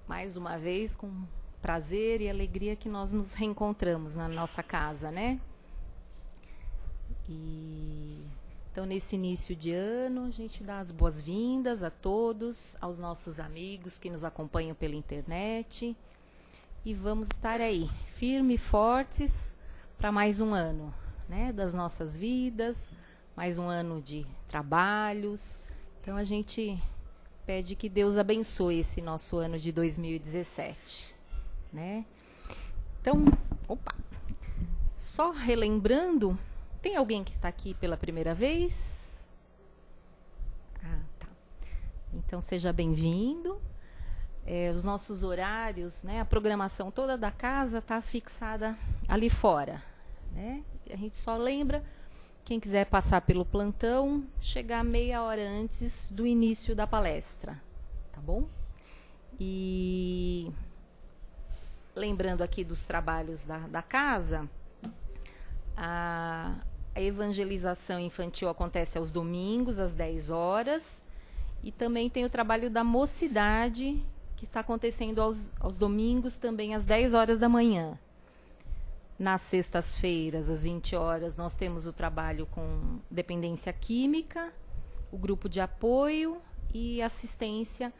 Mais uma vez, com prazer e alegria que nós nos reencontramos na nossa casa, né? Então, nesse início de ano, a gente dá as boas-vindas a todos, aos nossos amigos que nos acompanham pela internet. E vamos estar aí, firmes e fortes, para mais um ano, né? Das nossas vidas, mais um ano de trabalhos. Então, a gente pede que Deus abençoe esse nosso ano de 2017, né? Então, só relembrando, tem alguém que está aqui pela primeira vez? Tá. Então, seja bem-vindo. Os nossos horários, né, a programação toda da casa está fixada ali fora, né? A gente só lembra, quem quiser passar pelo plantão, chegar meia hora antes do início da palestra, tá bom? E lembrando aqui dos trabalhos da casa, a evangelização infantil acontece aos domingos, às 10 horas, e também tem o trabalho da mocidade, que está acontecendo aos domingos, também às 10 horas da manhã. Nas sextas-feiras, às 20 horas, nós temos o trabalho com dependência química, o grupo de apoio e assistência,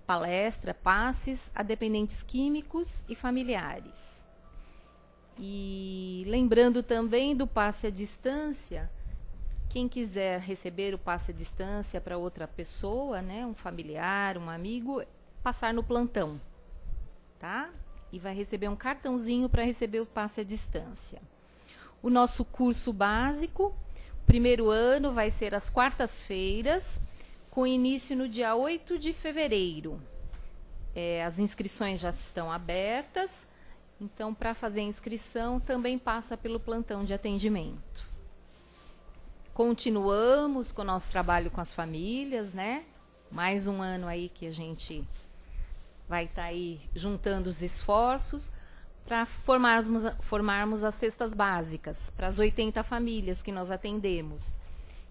palestra, passes a dependentes químicos e familiares. E lembrando também do passe à distância, quem quiser receber o passe à distância para outra pessoa, né, um familiar, um amigo, passar no plantão, tá? E vai receber um cartãozinho para receber o passe à distância. O nosso curso básico, primeiro ano, vai ser às quartas-feiras, com início no dia 8 de fevereiro. As inscrições já estão abertas, então, para fazer a inscrição, também passa pelo plantão de atendimento. Continuamos com o nosso trabalho com as famílias, né? Mais um ano aí que a gente vai estar aí juntando os esforços para formarmos as cestas básicas para as 80 famílias que nós atendemos.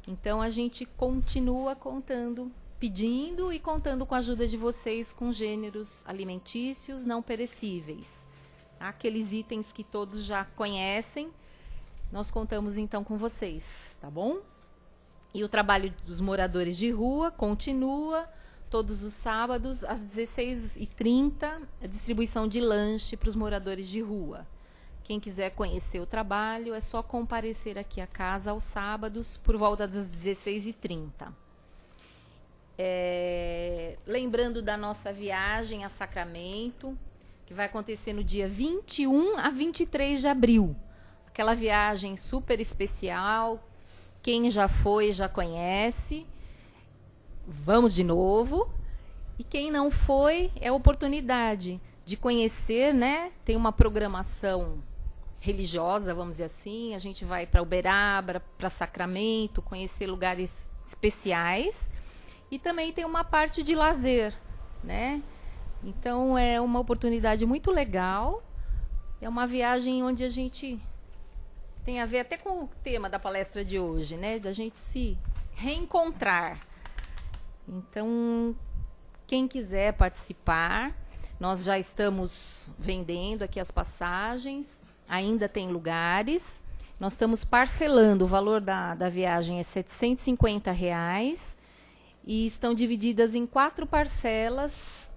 Então, a gente continua pedindo e contando com a ajuda de vocês com gêneros alimentícios não perecíveis. Aqueles itens que todos já conhecem, nós contamos então com vocês, tá bom? E o trabalho dos moradores de rua continua todos os sábados, às 16h30, a distribuição de lanche para os moradores de rua. Quem quiser conhecer o trabalho, é só comparecer aqui à casa aos sábados, por volta das 16h30. Lembrando da nossa viagem a Sacramento, que vai acontecer no dia 21 a 23 de abril. Aquela viagem super especial, quem já foi já conhece. Vamos de novo. E quem não foi, é a oportunidade de conhecer, né? Tem uma programação religiosa, vamos dizer assim. A gente vai para Uberaba, para Sacramento, conhecer lugares especiais. E também tem uma parte de lazer, né? Então, é uma oportunidade muito legal. É uma viagem onde a gente tem a ver até com o tema da palestra de hoje, né? Da gente se reencontrar. Então, quem quiser participar, nós já estamos vendendo aqui as passagens, ainda tem lugares. Nós estamos parcelando, o valor da viagem é R$ 750 e estão divididas em 4 parcelas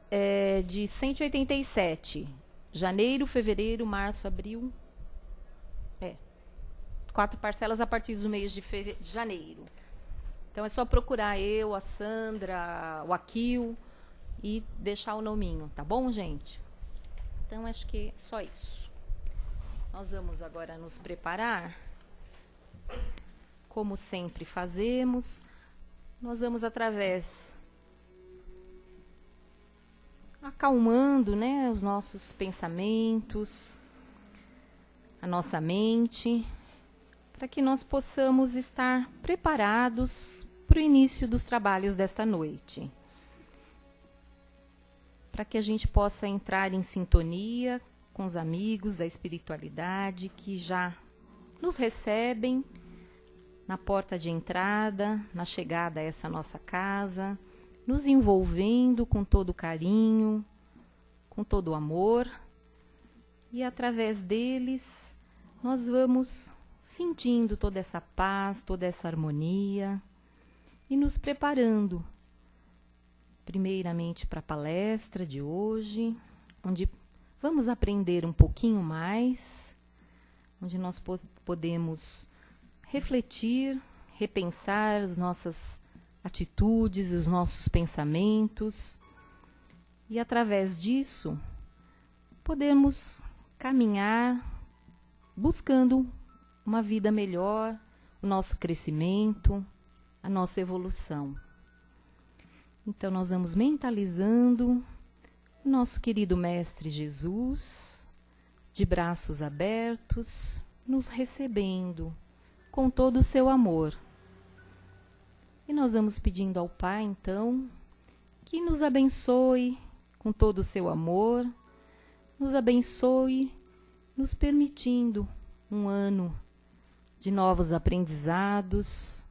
de 187. Janeiro, fevereiro, março, abril. 4 parcelas a partir do mês de janeiro. Então, é só procurar eu, a Sandra, o Aquil e deixar o nominho, tá bom, gente? Então, acho que é só isso. Nós vamos agora nos preparar. Como sempre fazemos, nós vamos acalmando, né, os nossos pensamentos, a nossa mente, para que nós possamos estar preparados para o início dos trabalhos desta noite. Para que a gente possa entrar em sintonia com os amigos da espiritualidade que já nos recebem na porta de entrada, na chegada a essa nossa casa, nos envolvendo com todo carinho, com todo amor, e através deles nós vamos sentindo toda essa paz, toda essa harmonia e nos preparando primeiramente para a palestra de hoje, onde vamos aprender um pouquinho mais, onde nós podemos refletir, repensar as nossas atitudes, os nossos pensamentos, e através disso podemos caminhar buscando uma vida melhor, o nosso crescimento, a nossa evolução. Então nós vamos mentalizando o nosso querido Mestre Jesus, de braços abertos, nos recebendo com todo o seu amor. E nós vamos pedindo ao Pai, então, que nos abençoe com todo o seu amor, nos abençoe, nos permitindo um ano de novos aprendizados,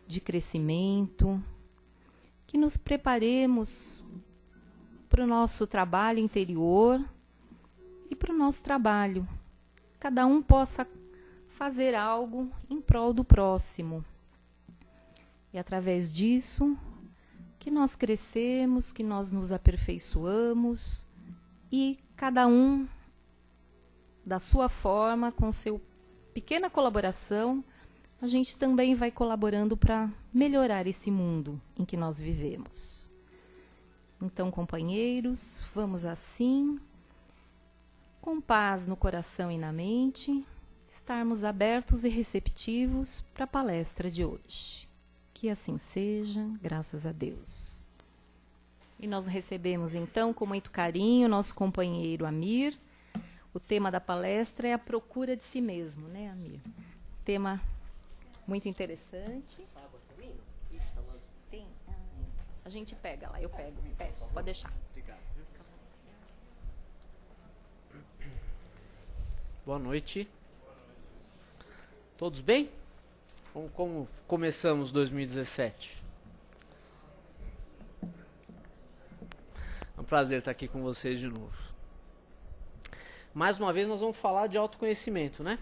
de crescimento, que nos preparemos para o nosso trabalho interior e para o nosso trabalho. Cada um possa fazer algo em prol do próximo. E através disso, que nós crescemos, que nós nos aperfeiçoamos e cada um, da sua forma, com seu pequena colaboração, a gente também vai colaborando para melhorar esse mundo em que nós vivemos. Então, companheiros, vamos assim, com paz no coração e na mente, estarmos abertos e receptivos para a palestra de hoje. Que assim seja, graças a Deus. E nós recebemos, então, com muito carinho, nosso companheiro Amir. O tema da palestra é a procura de si mesmo, né, Amir? Tema muito interessante. Tem, a gente pega lá, eu pego. Pode deixar. Boa noite. Todos bem? Como começamos 2017? É um prazer estar aqui com vocês de novo. Mais uma vez nós vamos falar de autoconhecimento, né?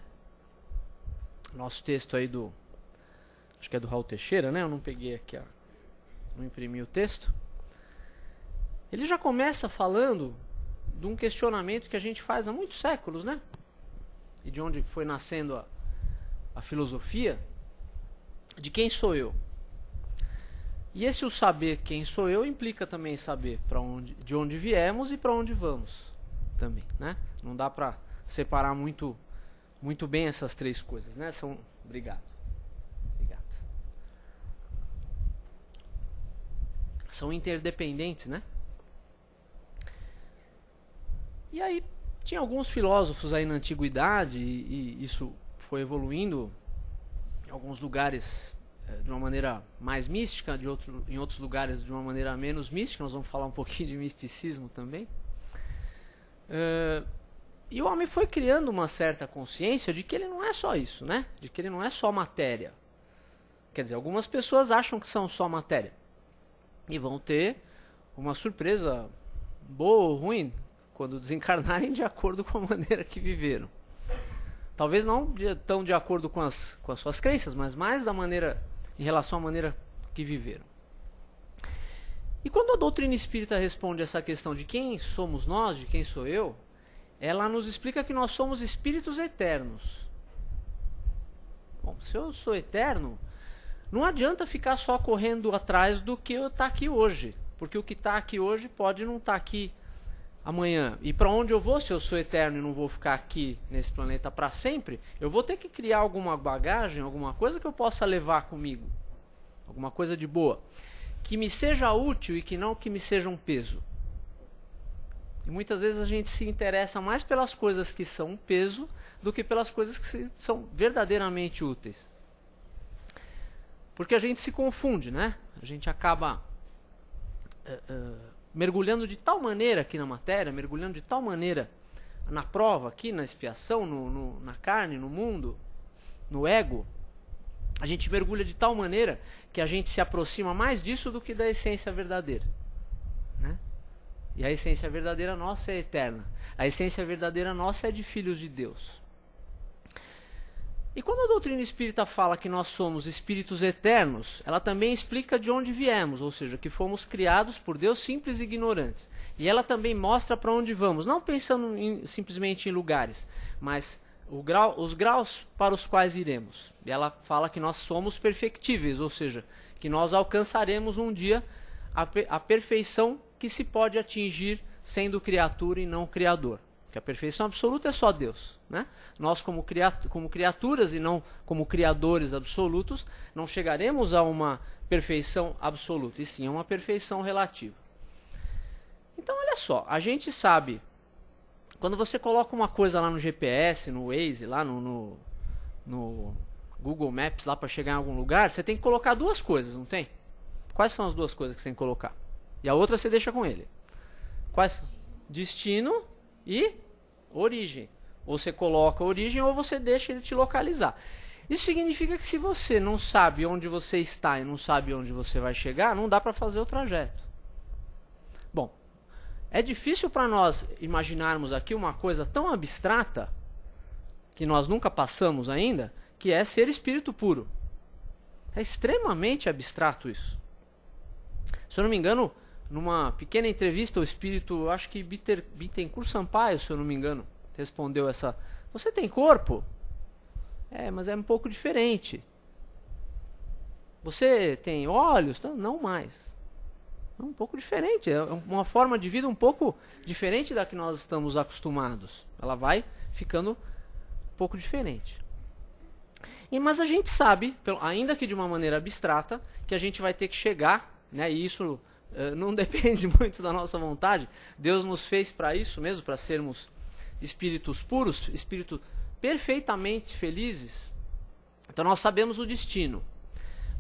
Nosso texto aí acho que é do Raul Teixeira, né? Eu não peguei aqui, não imprimi o texto. Ele já começa falando de um questionamento que a gente faz há muitos séculos, né? E de onde foi nascendo a filosofia, de quem sou eu. E esse o saber quem sou eu implica também saber de onde viemos e para onde vamos também, né? Não dá para separar muito bem essas três coisas, né? Obrigado. São interdependentes, né? E aí tinha alguns filósofos aí na antiguidade e isso foi evoluindo em alguns lugares de uma maneira mais mística, em outros lugares de uma maneira menos mística. Nós vamos falar um pouquinho de misticismo também. E o homem foi criando uma certa consciência de que ele não é só isso, né? De que ele não é só matéria. Quer dizer, algumas pessoas acham que são só matéria. E vão ter uma surpresa boa ou ruim quando desencarnarem de acordo com a maneira que viveram. Talvez não tão de acordo com as suas crenças, mas mais em relação à maneira que viveram. E quando a doutrina espírita responde essa questão de quem somos nós, de quem sou eu, ela nos explica que nós somos espíritos eternos. Bom, se eu sou eterno, não adianta ficar só correndo atrás do que está aqui hoje, porque o que está aqui hoje pode não estar aqui amanhã. E para onde eu vou, se eu sou eterno e não vou ficar aqui nesse planeta para sempre, eu vou ter que criar alguma bagagem, alguma coisa que eu possa levar comigo, alguma coisa de boa, que me seja útil e que não que me seja um peso. E muitas vezes a gente se interessa mais pelas coisas que são um peso do que pelas coisas que são verdadeiramente úteis. Porque a gente se confunde, né? A gente acaba mergulhando de tal maneira aqui na matéria, mergulhando de tal maneira na prova, aqui na expiação, na carne, no mundo, no ego, a gente mergulha de tal maneira que a gente se aproxima mais disso do que da essência verdadeira, né? E a essência verdadeira nossa é eterna. A essência verdadeira nossa é de filhos de Deus. E quando a doutrina espírita fala que nós somos espíritos eternos, ela também explica de onde viemos, ou seja, que fomos criados por Deus simples e ignorantes. E ela também mostra para onde vamos, não pensando simplesmente em lugares, mas os graus para os quais iremos. E ela fala que nós somos perfectíveis, ou seja, que nós alcançaremos um dia a perfeição que se pode atingir sendo criatura e não criador. Porque a perfeição absoluta é só Deus, né? Nós, como criaturas e não como criadores absolutos, não chegaremos a uma perfeição absoluta, e sim a uma perfeição relativa. Então, olha só, a gente sabe, quando você coloca uma coisa lá no GPS, no Waze, lá no Google Maps, lá para chegar em algum lugar, você tem que colocar duas coisas, não tem? Quais são as duas coisas que você tem que colocar? E a outra você deixa com ele. Quais? Destino e origem. Ou você coloca a origem ou você deixa ele te localizar. Isso significa que se você não sabe onde você está e não sabe onde você vai chegar, não dá para fazer o trajeto. Bom, é difícil para nós imaginarmos aqui uma coisa tão abstrata, que nós nunca passamos ainda, que é ser espírito puro. É extremamente abstrato isso. Se eu não me engano, numa pequena entrevista, o espírito, acho que Bittencourt Sampaio, se eu não me engano, respondeu essa: você tem corpo? É, mas é um pouco diferente. Você tem olhos? Não mais. É um pouco diferente. É uma forma de vida um pouco diferente da que nós estamos acostumados. Ela vai ficando um pouco diferente. Mas a gente sabe, ainda que de uma maneira abstrata, que a gente vai ter que chegar, né, e isso não depende muito da nossa vontade. Deus nos fez para isso mesmo, para sermos espíritos puros, espíritos perfeitamente felizes. Então nós sabemos o destino.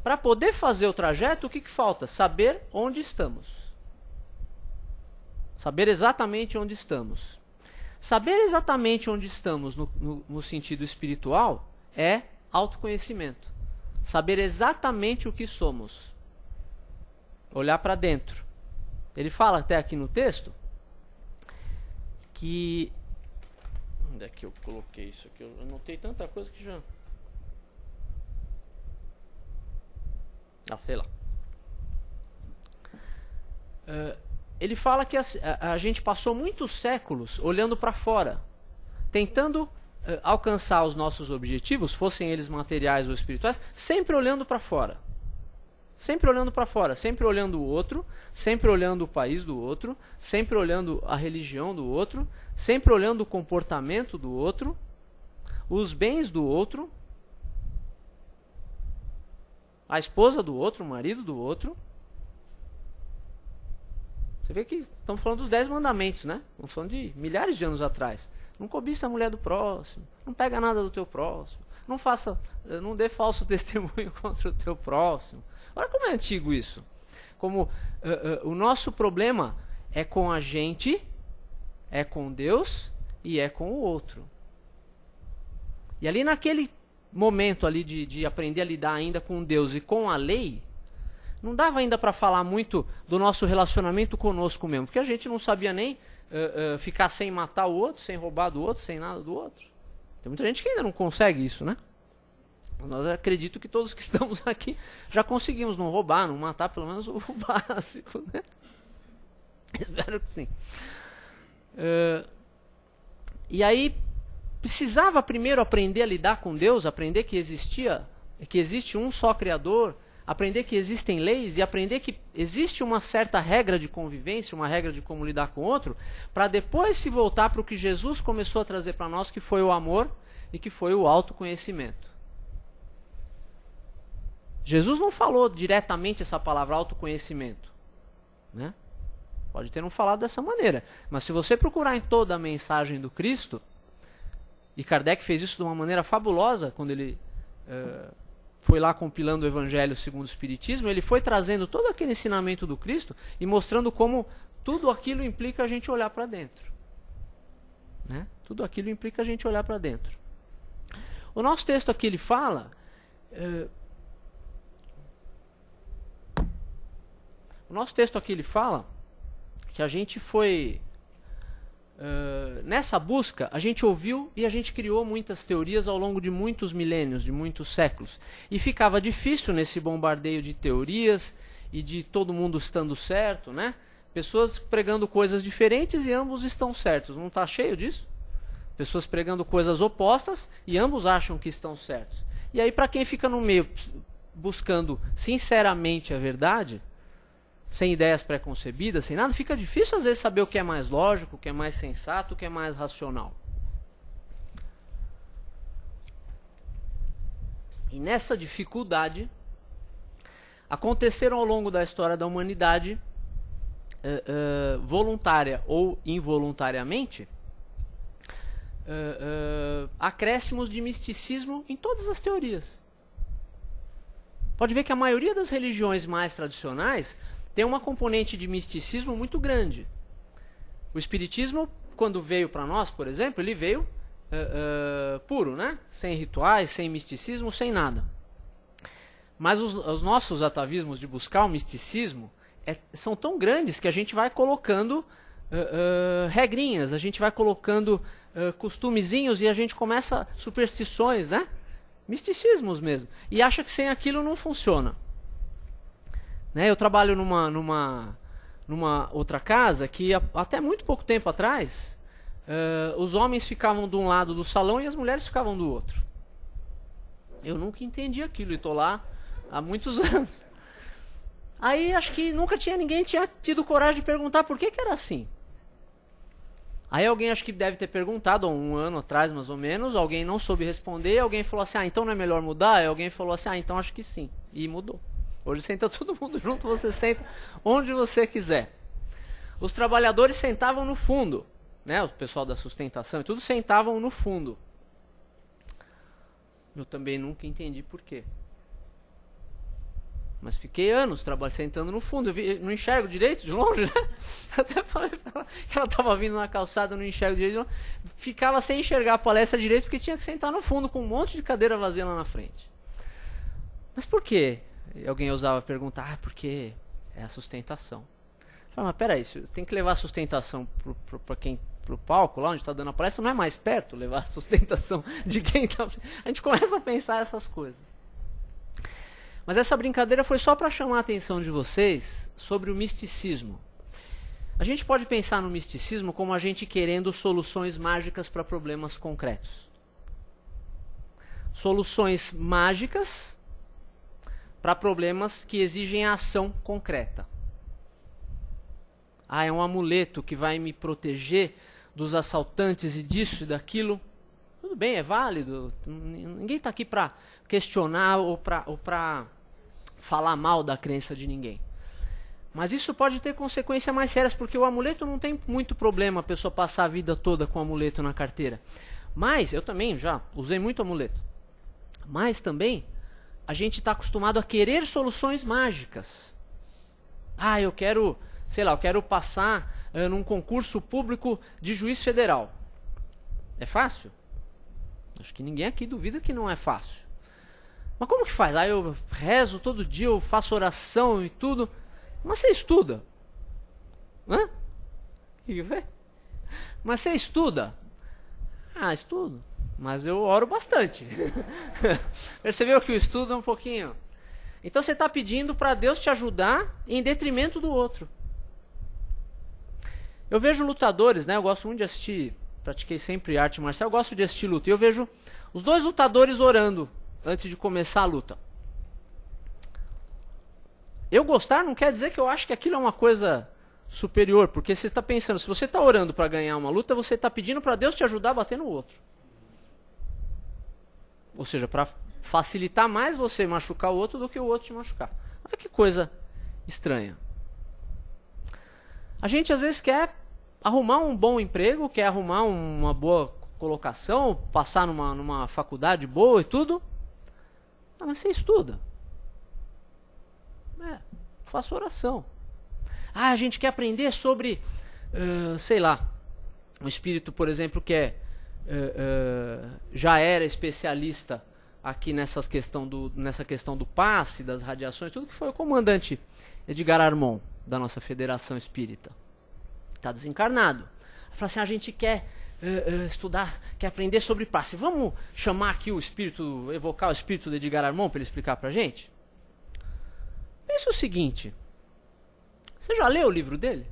Para poder fazer o trajeto, o que falta? Saber onde estamos. Saber exatamente onde estamos. Saber exatamente onde estamos no sentido espiritual é autoconhecimento. Saber exatamente o que somos. Olhar para dentro. Ele fala até aqui no texto que... Onde é que eu coloquei isso aqui? Eu anotei tanta coisa que já... sei lá. Ele fala que a gente passou muitos séculos olhando para fora, tentando alcançar os nossos objetivos, fossem eles materiais ou espirituais, sempre olhando para fora. Sempre olhando para fora, sempre olhando o outro, sempre olhando o país do outro, sempre olhando a religião do outro, sempre olhando o comportamento do outro, os bens do outro, a esposa do outro, o marido do outro. Você vê que estamos falando dos 10 mandamentos, né? Estamos falando de milhares de anos atrás. Não cobiça a mulher do próximo, não pega nada do teu próximo, não dê falso testemunho contra o teu próximo. Olha como é antigo isso. Como o nosso problema é com a gente, é com Deus e é com o outro. E ali naquele momento ali de aprender a lidar ainda com Deus e com a lei, não dava ainda para falar muito do nosso relacionamento conosco mesmo, porque a gente não sabia nem ficar sem matar o outro, sem roubar do outro, sem nada do outro. Tem muita gente que ainda não consegue isso, né? Nós acredito que todos que estamos aqui já conseguimos não roubar, não matar, pelo menos o básico, né? Espero que sim. E aí precisava primeiro aprender a lidar com Deus, aprender que existe um só Criador, aprender que existem leis e aprender que existe uma certa regra de convivência, uma regra de como lidar com o outro, para depois se voltar para o que Jesus começou a trazer para nós, que foi o amor e que foi o autoconhecimento. Jesus não falou diretamente essa palavra autoconhecimento, né? Pode ter não falado dessa maneira, mas se você procurar em toda a mensagem do Cristo, e Kardec fez isso de uma maneira fabulosa, quando ele foi lá compilando o Evangelho segundo o Espiritismo, ele foi trazendo todo aquele ensinamento do Cristo e mostrando como tudo aquilo implica a gente olhar para dentro, né? Tudo aquilo implica a gente olhar para dentro. O nosso texto aqui ele fala O nosso texto aqui ele fala que a gente foi... nessa busca, a gente ouviu e a gente criou muitas teorias ao longo de muitos milênios, de muitos séculos. E ficava difícil nesse bombardeio de teorias e de todo mundo estando certo, né? Pessoas pregando coisas diferentes e ambos estão certos. Não está cheio disso? Pessoas pregando coisas opostas e ambos acham que estão certos. E aí, para quem fica no meio buscando sinceramente a verdade, sem ideias pré-concebidas, sem nada, fica difícil às vezes saber o que é mais lógico, o que é mais sensato, o que é mais racional. E nessa dificuldade, aconteceram ao longo da história da humanidade, voluntária ou involuntariamente, acréscimos de misticismo em todas as teorias. Pode ver que a maioria das religiões mais tradicionais tem uma componente de misticismo muito grande. O espiritismo, quando veio para nós, por exemplo, ele veio puro, né? Sem rituais, sem misticismo, sem nada. Mas os nossos atavismos de buscar o misticismo são tão grandes que a gente vai colocando regrinhas, a gente vai colocando costumezinhos e a gente começa superstições, né? Misticismos mesmo. E acha que sem aquilo não funciona. Né? Eu trabalho numa outra casa que até muito pouco tempo atrás os homens ficavam de um lado do salão e as mulheres ficavam do outro. Eu nunca entendi aquilo e estou lá há muitos anos. Aí acho que ninguém tinha tido coragem de perguntar por que era assim. Aí alguém acho que deve ter perguntado há um ano atrás mais ou menos, alguém não soube responder, alguém falou assim, então não é melhor mudar? Aí alguém falou assim, então acho que sim. E mudou. Hoje senta todo mundo junto, você senta onde você quiser. Os trabalhadores sentavam no fundo, né? O pessoal da sustentação e tudo sentavam no fundo. Eu também nunca entendi por quê. Mas fiquei anos sentando no fundo. Eu não enxergo direito de longe, né? Até falei pra ela que ela estava vindo na calçada, não enxergo direito de longe. Ficava sem enxergar a palestra direito porque tinha que sentar no fundo com um monte de cadeira vazia lá na frente. Mas por quê? Alguém ousava perguntar, porque é a sustentação. Eu falei, mas peraí, tem que levar a sustentação pro palco, lá onde está dando a palestra, não é mais perto levar a sustentação de quem está... A gente começa a pensar essas coisas. Mas essa brincadeira foi só para chamar a atenção de vocês sobre o misticismo. A gente pode pensar no misticismo como a gente querendo soluções mágicas para problemas concretos. Soluções mágicas para problemas que exigem ação concreta. Ah, é um amuleto que vai me proteger dos assaltantes e disso e daquilo. Tudo bem, é válido. Ninguém está aqui para questionar ou para falar mal da crença de ninguém. Mas isso pode ter consequências mais sérias, porque o amuleto não tem muito problema a pessoa passar a vida toda com o amuleto na carteira. Mas, eu também já usei muito amuleto. Mas também, a gente está acostumado a querer soluções mágicas. Ah, eu quero passar num concurso público de juiz federal. É fácil? Acho que ninguém aqui duvida que não é fácil. Mas como que faz? Eu rezo todo dia, eu faço oração e tudo. Mas você estuda? Hã? Mas você estuda? Ah, estudo. Mas eu oro bastante. Percebeu que o estudo é um pouquinho... Então você está pedindo para Deus te ajudar em detrimento do outro. Eu vejo lutadores, né? Eu gosto muito de assistir, pratiquei sempre arte marcial, eu gosto de assistir luta. E eu vejo os dois lutadores orando antes de começar a luta. Eu gostar não quer dizer que eu acho que aquilo é uma coisa superior, porque você está pensando, se você está orando para ganhar uma luta, você está pedindo para Deus te ajudar a bater no outro. Ou seja, para facilitar mais você machucar o outro do que o outro te machucar. Olha que coisa estranha. A gente às vezes quer arrumar um bom emprego, quer arrumar uma boa colocação, passar numa faculdade boa e tudo. Ah, mas você estuda. Faço oração. Ah, a gente quer aprender sobre, sei lá, um espírito, por exemplo, que já era especialista aqui nessa questão do passe, das radiações, tudo que foi o comandante Edgar Armon, da nossa Federação Espírita? Está desencarnado. Ele fala assim, a gente quer estudar, quer aprender sobre passe. Vamos chamar aqui o espírito, evocar o espírito de Edgar Armon para ele explicar para a gente? Pensa o seguinte, você já leu o livro dele?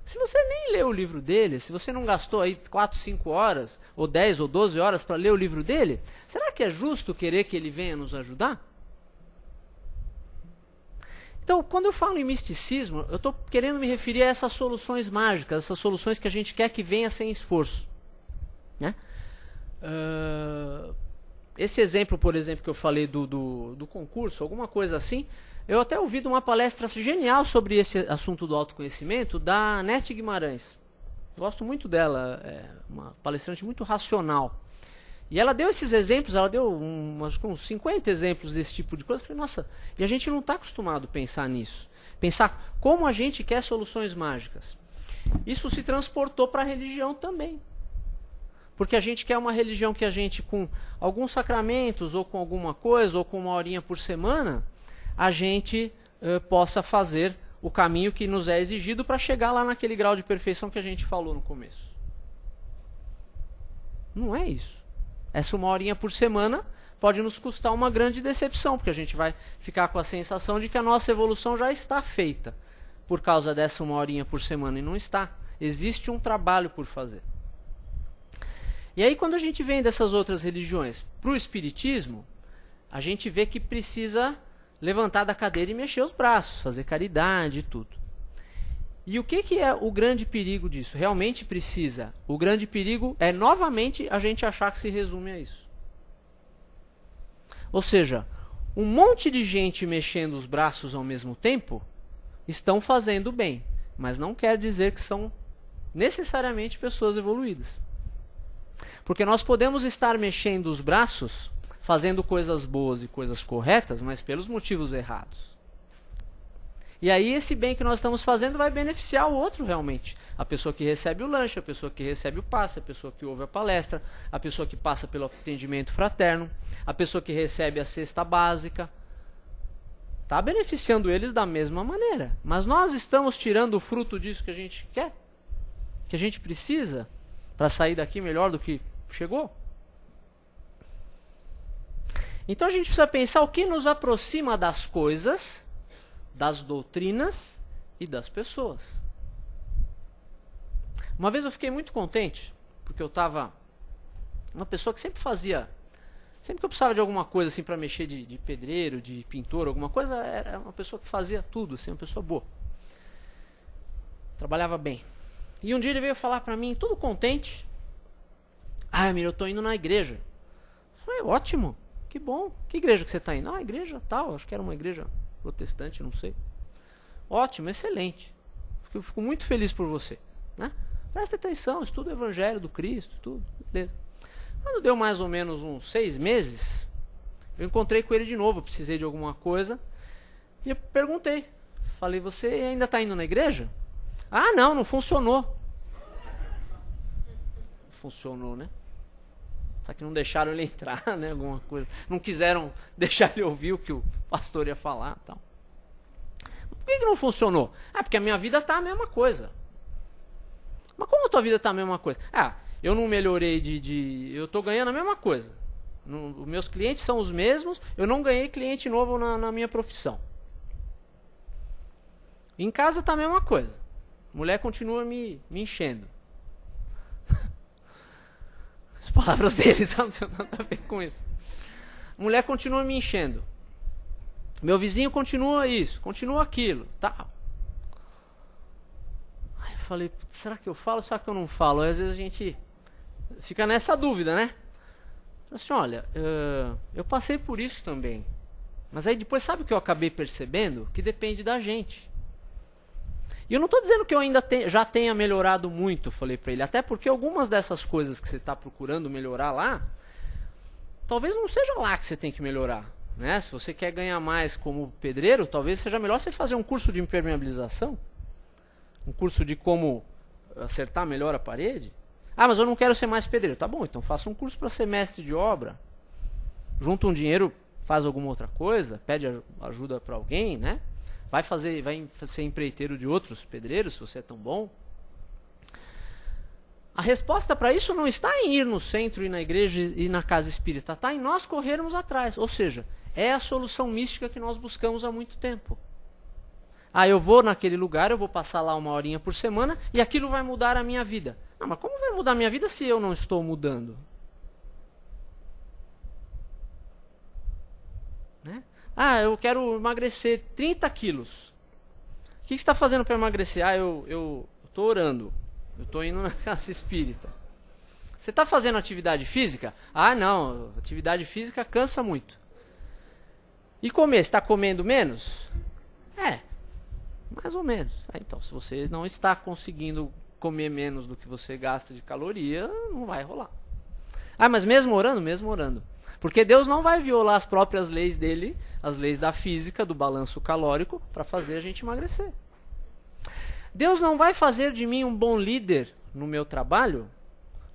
Se você nem leu o livro dele, se você não gastou aí 4, 5 horas, ou 10 ou 12 horas para ler o livro dele, será que é justo querer que ele venha nos ajudar? Então, quando eu falo em misticismo, eu estou querendo me referir a essas soluções mágicas, essas soluções que a gente quer que venha sem esforço. Né? Esse exemplo, por exemplo, que eu falei do concurso, alguma coisa assim, eu até ouvi uma palestra genial sobre esse assunto do autoconhecimento da Nete Guimarães. Gosto muito dela, é uma palestrante muito racional. E ela deu esses exemplos, ela deu uns 50 exemplos desse tipo de coisa. Eu falei, nossa, e a gente não está acostumado a pensar nisso. Pensar como a gente quer soluções mágicas. Isso se transportou para a religião também. Porque a gente quer uma religião que a gente, com alguns sacramentos, ou com alguma coisa, ou com 1 horinha por semana, a gente possa fazer o caminho que nos é exigido para chegar lá naquele grau de perfeição que a gente falou no começo. Não é isso. Essa 1 horinha por semana pode nos custar uma grande decepção, porque a gente vai ficar com a sensação de que a nossa evolução já está feita por causa dessa 1 horinha por semana, e não está. Existe um trabalho por fazer. E aí, quando a gente vem dessas outras religiões para o Espiritismo, a gente vê que precisa levantar da cadeira e mexer os braços, fazer caridade e tudo. E o que é o grande perigo disso? Realmente precisa. O grande perigo é, novamente, a gente achar que se resume a isso. Ou seja, um monte de gente mexendo os braços ao mesmo tempo estão fazendo bem, mas não quer dizer que são necessariamente pessoas evoluídas. Porque nós podemos estar mexendo os braços, fazendo coisas boas e coisas corretas, mas pelos motivos errados. E aí esse bem que nós estamos fazendo vai beneficiar o outro realmente. A pessoa que recebe o lanche, a pessoa que recebe o passe, a pessoa que ouve a palestra, a pessoa que passa pelo atendimento fraterno, a pessoa que recebe a cesta básica. Está beneficiando eles da mesma maneira. Mas nós estamos tirando o fruto disso que a gente quer? Que a gente precisa para sair daqui melhor do que chegou? Então a gente precisa pensar o que nos aproxima das coisas, das doutrinas e das pessoas. Uma vez eu fiquei muito contente, porque eu estava uma pessoa que sempre fazia, sempre que eu precisava de alguma coisa assim para mexer de pedreiro, de pintor, alguma coisa, era uma pessoa que fazia tudo, assim, uma pessoa boa. Trabalhava bem. E um dia ele veio falar para mim, tudo contente, Emílio, eu estou indo na igreja. Eu falei, ótimo, que bom. Que igreja que você está indo? Ah, igreja tal, acho que era uma igreja protestante, não sei. Ótimo, excelente. Fico muito feliz por você. Né? Presta atenção, estuda o Evangelho do Cristo, tudo, beleza. Quando deu mais ou menos uns 6 meses, eu encontrei com ele de novo, precisei de alguma coisa, e eu perguntei. Falei, você ainda está indo na igreja? Ah, não funcionou. Funcionou, né? Só que não deixaram ele entrar, né? Alguma coisa. Não quiseram deixar ele ouvir o que o pastor ia falar. Tal. Por que não funcionou? Porque a minha vida está a mesma coisa. Mas como a tua vida está a mesma coisa? Eu não melhorei eu estou ganhando a mesma coisa. Os meus clientes são os mesmos, eu não ganhei cliente novo na minha profissão. Em casa está a mesma coisa. Mulher continua me enchendo. As palavras dele não tem nada a ver com isso. Mulher continua me enchendo. Meu vizinho continua isso, continua aquilo. Tá. Aí eu falei, será que eu falo ou será que eu não falo? Aí, às vezes a gente fica nessa dúvida, né? Assim, olha, eu passei por isso também. Mas aí depois sabe o que eu acabei percebendo? Que depende da gente. E eu não estou dizendo que eu ainda já tenha melhorado muito, falei para ele. Até porque algumas dessas coisas que você está procurando melhorar lá, talvez não seja lá que você tem que melhorar. Né? Se você quer ganhar mais como pedreiro, talvez seja melhor você fazer um curso de impermeabilização. Um curso de como acertar melhor a parede. Mas eu não quero ser mais pedreiro. Tá bom, então faça um curso para ser mestre de obra. Junta um dinheiro faz alguma outra coisa, pede ajuda para alguém, né? Vai ser empreiteiro de outros pedreiros, se você é tão bom. A resposta para isso não está em ir no centro e na igreja e na casa espírita, está em nós corrermos atrás. Ou seja, é a solução mística que nós buscamos há muito tempo. Eu vou naquele lugar, eu vou passar lá 1 horinha por semana e aquilo vai mudar a minha vida. Não, mas como vai mudar a minha vida se eu não estou mudando? Né? Eu quero emagrecer 30 quilos. O que você está fazendo para emagrecer? Eu estou orando. Eu estou indo na casa espírita. Você está fazendo atividade física? Não, atividade física cansa muito. E comer? Você está comendo menos? Mais ou menos. Então, se você não está conseguindo comer menos do que você gasta de caloria, não vai rolar. Mas mesmo orando? Mesmo orando. Porque Deus não vai violar as próprias leis dele, as leis da física, do balanço calórico, para fazer a gente emagrecer. Deus não vai fazer de mim um bom líder no meu trabalho,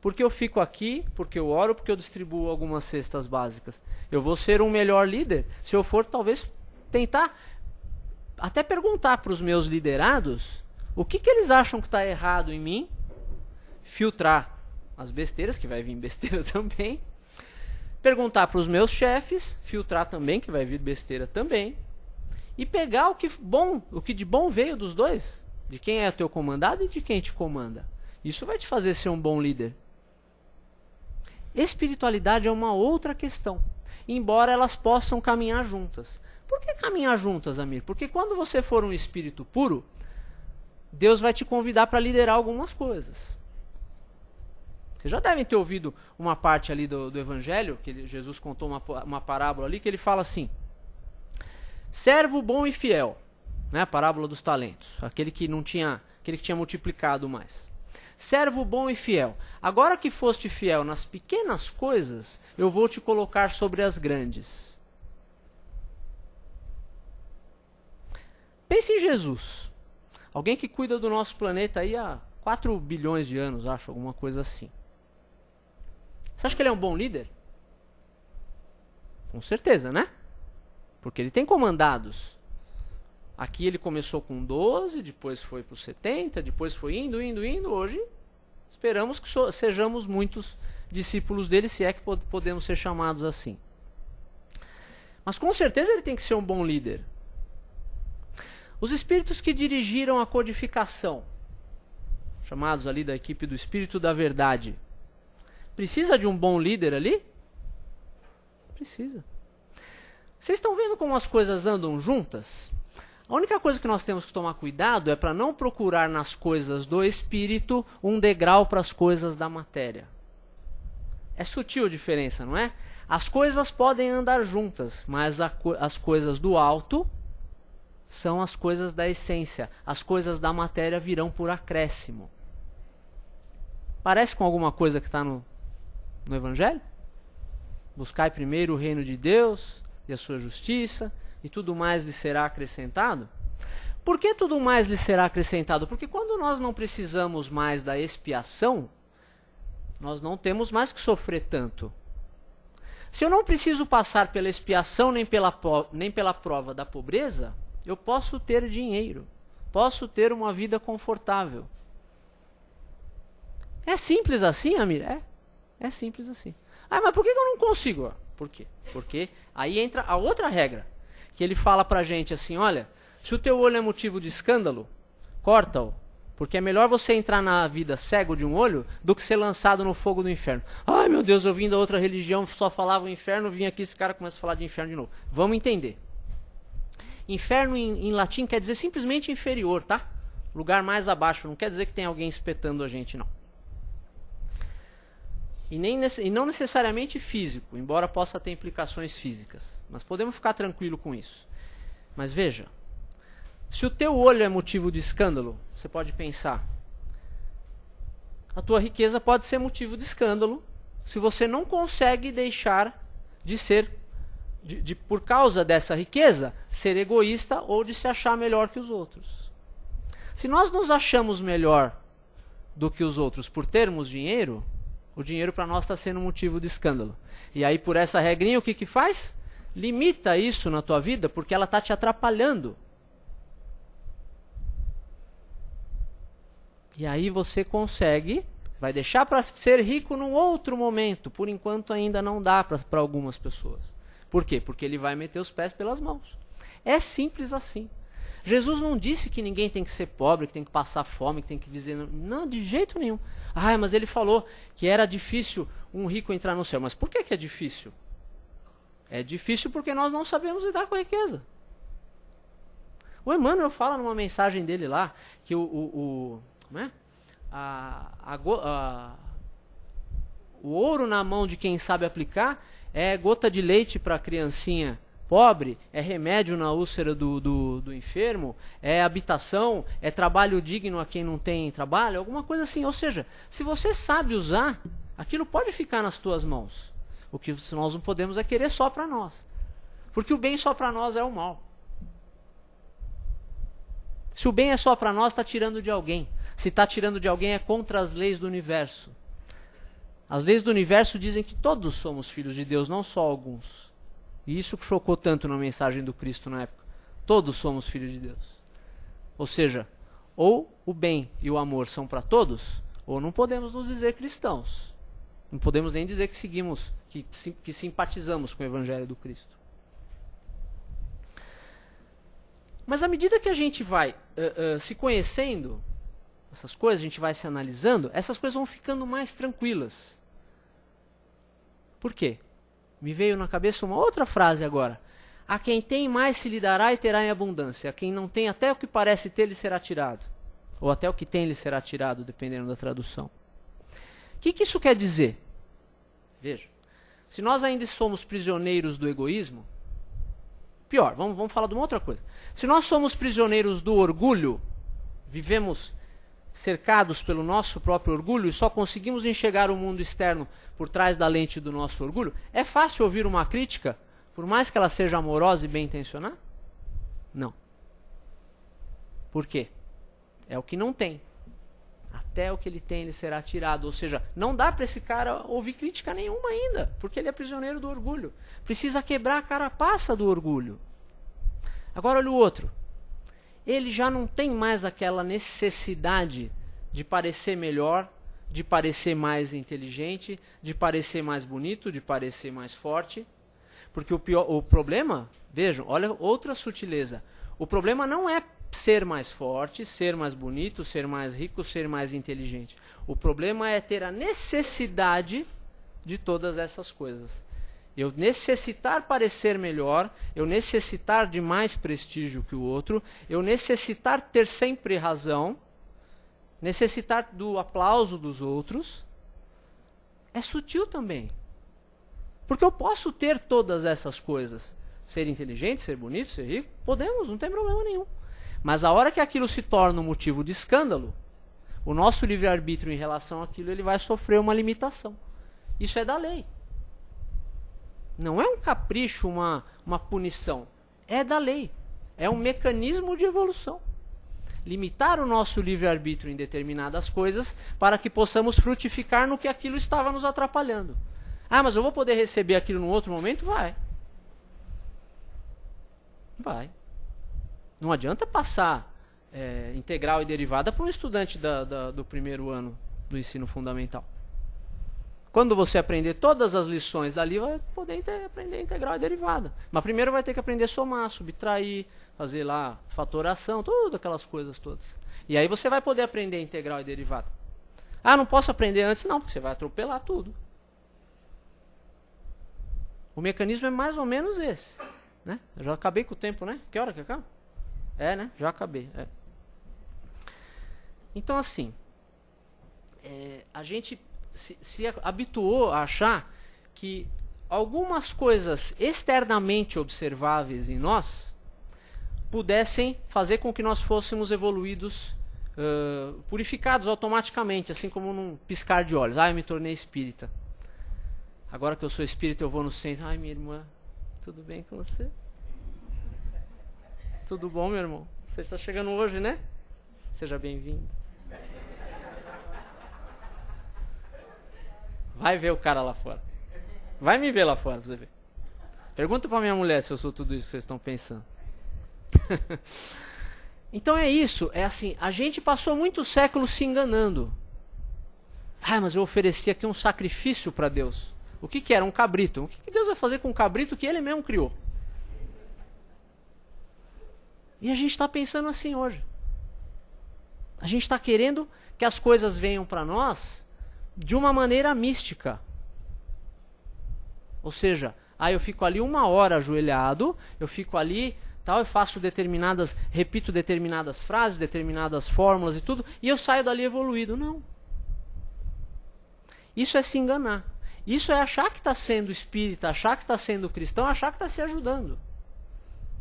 porque eu fico aqui, porque eu oro, porque eu distribuo algumas cestas básicas. Eu vou ser um melhor líder se eu for, talvez, tentar até perguntar para os meus liderados o que eles acham que está errado em mim, filtrar as besteiras, que vai vir besteira também, perguntar para os meus chefes, filtrar também, que vai vir besteira também, e pegar o que de bom veio dos dois, de quem é o teu comandado e de quem te comanda. Isso vai te fazer ser um bom líder. Espiritualidade é uma outra questão, embora elas possam caminhar juntas. Por que caminhar juntas, Amir? Porque quando você for um espírito puro, Deus vai te convidar para liderar algumas coisas. Vocês já devem ter ouvido uma parte ali do Evangelho, que Jesus contou uma parábola ali, que ele fala assim: servo bom e fiel, né? A parábola dos talentos, aquele que tinha multiplicado mais. Servo bom e fiel, agora que foste fiel nas pequenas coisas, eu vou te colocar sobre as grandes. Pense em Jesus, alguém que cuida do nosso planeta aí há 4 bilhões de anos, acho, alguma coisa assim. Você acha que ele é um bom líder? Com certeza, né? Porque ele tem comandados. Aqui ele começou com 12, depois foi para os 70, depois foi indo. Hoje esperamos que sejamos muitos discípulos dele, se é que podemos ser chamados assim. Mas com certeza ele tem que ser um bom líder. Os espíritos que dirigiram a codificação, chamados ali da equipe do Espírito da Verdade, precisa de um bom líder ali? Precisa. Vocês estão vendo como as coisas andam juntas? A única coisa que nós temos que tomar cuidado é para não procurar nas coisas do espírito um degrau para as coisas da matéria. É sutil a diferença, não é? As coisas podem andar juntas, mas as coisas do alto são as coisas da essência. As coisas da matéria virão por acréscimo. Parece com alguma coisa que está no Evangelho? Buscai primeiro o reino de Deus e a sua justiça, e tudo mais lhe será acrescentado. Por que tudo mais lhe será acrescentado? Porque quando nós não precisamos mais da expiação, nós não temos mais que sofrer tanto. Se eu não preciso passar pela expiação nem pela prova da pobreza, eu posso ter dinheiro, posso ter uma vida confortável. É simples assim, Amir? É simples assim. Mas por que eu não consigo? Por quê? Porque aí entra a outra regra, que ele fala pra gente assim: olha, se o teu olho é motivo de escândalo, corta-o, porque é melhor você entrar na vida cego de um olho do que ser lançado no fogo do inferno. Ai meu Deus, eu vim da outra religião, só falava o inferno, vim aqui, esse cara começa a falar de inferno de novo. Vamos entender. Inferno em latim quer dizer simplesmente inferior, tá? Lugar mais abaixo, não quer dizer que tem alguém espetando a gente, não. E não necessariamente físico, embora possa ter implicações físicas. Mas podemos ficar tranquilo com isso. Mas veja, se o teu olho é motivo de escândalo, você pode pensar, a tua riqueza pode ser motivo de escândalo se você não consegue deixar de ser, por causa dessa riqueza, ser egoísta ou de se achar melhor que os outros. Se nós nos achamos melhor do que os outros por termos dinheiro, o dinheiro para nós está sendo motivo de escândalo. E aí, por essa regrinha, o que faz? limita isso na tua vida porque ela está te atrapalhando. E aí você consegue, vai deixar para ser rico num outro momento. Por enquanto ainda não dá para algumas pessoas. Por quê? Porque ele vai meter os pés pelas mãos. É simples assim. Jesus não disse que ninguém tem que ser pobre, que tem que passar fome, que tem que viver... Não, de jeito nenhum. Ah, mas ele falou que era difícil um rico entrar no céu. Mas por que é difícil? É difícil porque nós não sabemos lidar com a riqueza. O Emmanuel fala numa mensagem dele lá que o ouro na mão de quem sabe aplicar é gota de leite para a criancinha pobre, é remédio na úlcera do enfermo, é habitação, é trabalho digno a quem não tem trabalho, alguma coisa assim. Ou seja, se você sabe usar, aquilo pode ficar nas tuas mãos. O que nós não podemos é querer só para nós. Porque o bem só para nós é o mal. Se o bem é só para nós, está tirando de alguém. Se está tirando de alguém, é contra as leis do universo. As leis do universo dizem que todos somos filhos de Deus, não só alguns. E isso chocou tanto na mensagem do Cristo na época. Todos somos filhos de Deus. Ou seja, ou o bem e o amor são para todos, ou não podemos nos dizer cristãos. Não podemos nem dizer que seguimos, que simpatizamos com o Evangelho do Cristo. Mas à medida que a gente vai se conhecendo, essas coisas, a gente vai se analisando, essas coisas vão ficando mais tranquilas. Por quê? Me veio na cabeça uma outra frase agora. A quem tem mais se lhe dará e terá em abundância. A quem não tem, até o que parece ter lhe será tirado. Ou até o que tem lhe será tirado, dependendo da tradução. O que isso quer dizer? Veja, se nós ainda somos prisioneiros do egoísmo, pior, vamos falar de uma outra coisa. Se nós somos prisioneiros do orgulho, vivemos cercados pelo nosso próprio orgulho e só conseguimos enxergar o mundo externo por trás da lente do nosso orgulho, é fácil ouvir uma crítica, por mais que ela seja amorosa e bem intencionada? Não. Por quê? É o que não tem. Até o que ele tem, ele será tirado. Ou seja, não dá para esse cara ouvir crítica nenhuma ainda, porque ele é prisioneiro do orgulho. Precisa quebrar a carapaça do orgulho. Agora olha o outro. Ele já não tem mais aquela necessidade de parecer melhor, de parecer mais inteligente, de parecer mais bonito, de parecer mais forte. Porque o problema, vejam, olha outra sutileza. O problema não é ser mais forte, ser mais bonito, ser mais rico, ser mais inteligente. O problema é ter a necessidade de todas essas coisas. Eu necessitar parecer melhor, eu necessitar de mais prestígio que o outro, eu necessitar ter sempre razão, necessitar do aplauso dos outros, é sutil também. Porque eu posso ter todas essas coisas. Ser inteligente, ser bonito, ser rico, podemos, não tem problema nenhum. Mas a hora que aquilo se torna um motivo de escândalo, o nosso livre-arbítrio em relação àquilo, ele vai sofrer uma limitação. Isso é da lei. Não é um capricho, uma punição. É da lei. É um mecanismo de evolução. Limitar o nosso livre-arbítrio em determinadas coisas para que possamos frutificar no que aquilo estava nos atrapalhando. Ah, mas eu vou poder receber aquilo num outro momento? Vai. Vai. Não adianta passar integral e derivada para um estudante do primeiro ano do ensino fundamental. Quando você aprender todas as lições dali, vai poder aprender integral e derivada. Mas primeiro vai ter que aprender a somar, subtrair, fazer lá fatoração, todas aquelas coisas todas. E aí você vai poder aprender integral e derivada. Ah, não posso aprender antes? Não, porque você vai atropelar tudo. O mecanismo é mais ou menos esse. Né? Eu já acabei com o tempo, né? Que hora que acaba? É, né? Já acabei. É. Então, assim, a gente se habituou a achar que algumas coisas externamente observáveis em nós pudessem fazer com que nós fôssemos evoluídos, purificados automaticamente, assim como num piscar de olhos. Ah, eu me tornei espírita. Agora que eu sou espírita, eu vou no centro. Ai, minha irmã, tudo bem com você? Tudo bom, meu irmão? Você está chegando hoje, né? Seja bem-vindo. Vai ver o cara lá fora. Vai me ver lá fora pra você ver. Pergunta pra minha mulher se eu sou tudo isso que vocês estão pensando. Então é isso, é assim, a gente passou muitos séculos se enganando. Ah, mas eu ofereci aqui um sacrifício para Deus. O que era? Um cabrito. O que Deus vai fazer com um cabrito que Ele mesmo criou? E a gente está pensando assim hoje. A gente está querendo que as coisas venham para nós de uma maneira mística. Ou seja, eu fico ali 1 hora ajoelhado, eu fico ali, tal, eu faço repito determinadas frases, determinadas fórmulas e tudo, e eu saio dali evoluído. Não. Isso é se enganar. Isso é achar que está sendo espírita, achar que está sendo cristão, achar que está se ajudando.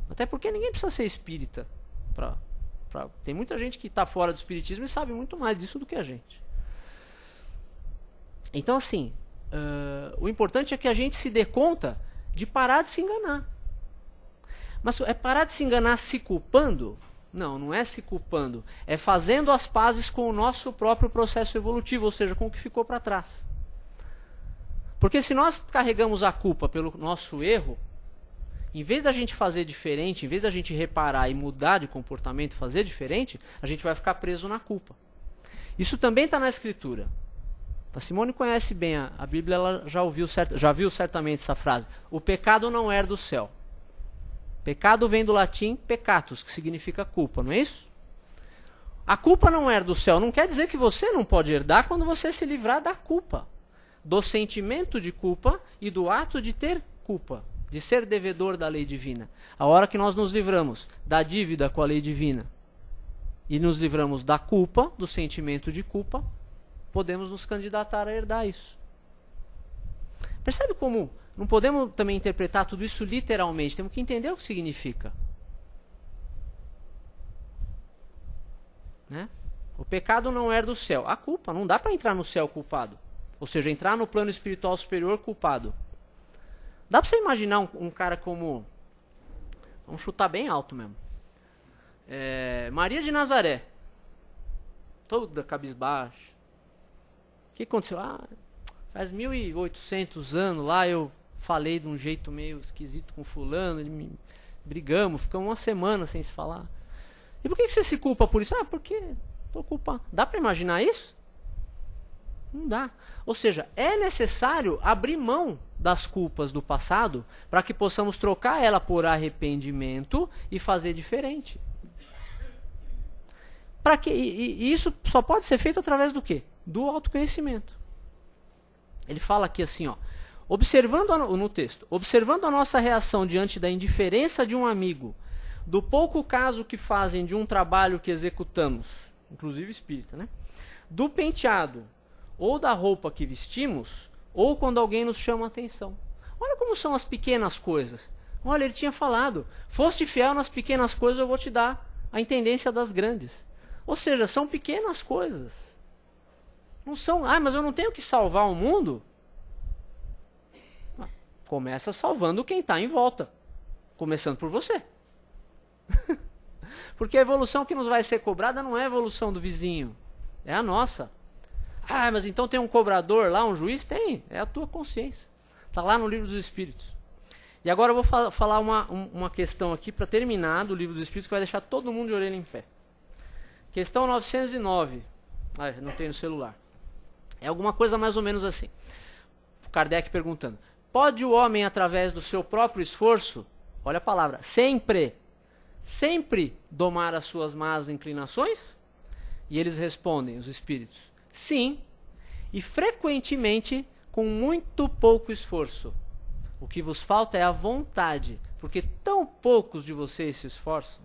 Até porque ninguém precisa ser espírita. Tem muita gente que está fora do espiritismo e sabe muito mais disso do que a gente. Então, assim, o importante é que a gente se dê conta de parar de se enganar. Mas é parar de se enganar se culpando? Não, não é se culpando. É fazendo as pazes com o nosso próprio processo evolutivo, ou seja, com o que ficou para trás. Porque se nós carregamos a culpa pelo nosso erro, em vez da gente fazer diferente, em vez da gente reparar e mudar de comportamento e fazer diferente, a gente vai ficar preso na culpa. Isso também está na Escritura. A Simone conhece bem a Bíblia, ela já viu certamente essa frase. O pecado não é do céu. Pecado vem do latim peccatus, que significa culpa, não é isso? A culpa não é do céu, não quer dizer que você não pode herdar quando você se livrar da culpa. Do sentimento de culpa e do ato de ter culpa, de ser devedor da lei divina. A hora que nós nos livramos da dívida com a lei divina e nos livramos da culpa, do sentimento de culpa, podemos nos candidatar a herdar isso. Percebe como não podemos também interpretar tudo isso literalmente, temos que entender o que significa. Né? O pecado não é do céu. A culpa, não dá para entrar no céu culpado. Ou seja, entrar no plano espiritual superior culpado. Dá para você imaginar um cara como... Vamos chutar bem alto mesmo. Maria de Nazaré. Toda cabisbaixa. O que aconteceu? Faz 1800 anos lá eu falei de um jeito meio esquisito com fulano. Brigamos, ficamos 1 semana sem se falar. E por que você se culpa por isso? Porque estou culpado. Dá para imaginar isso? Não dá. Ou seja, é necessário abrir mão das culpas do passado para que possamos trocar ela por arrependimento e fazer diferente. E isso só pode ser feito através do quê? Do autoconhecimento. Ele fala aqui assim, no texto, observando a nossa reação diante da indiferença de um amigo, do pouco caso que fazem de um trabalho que executamos, inclusive espírita, né? Do penteado, ou da roupa que vestimos, ou quando alguém nos chama a atenção. Olha como são as pequenas coisas. Olha, ele tinha falado, foste fiel nas pequenas coisas, eu vou te dar a intendência das grandes. Ou seja, são pequenas coisas. Não são, mas eu não tenho que salvar o mundo. Começa salvando quem está em volta. Começando por você. Porque a evolução que nos vai ser cobrada não é a evolução do vizinho. É a nossa. Mas então tem um cobrador lá, um juiz? Tem, é a tua consciência. Está lá no Livro dos Espíritos. E agora eu vou falar uma questão aqui para terminar do Livro dos Espíritos que vai deixar todo mundo de orelha em pé. Questão 909. Não tem no celular. É alguma coisa mais ou menos assim. O Kardec perguntando. Pode o homem, através do seu próprio esforço, olha a palavra, sempre domar as suas más inclinações? E eles respondem, os espíritos, sim, e frequentemente com muito pouco esforço. O que vos falta é a vontade, porque tão poucos de vocês se esforçam.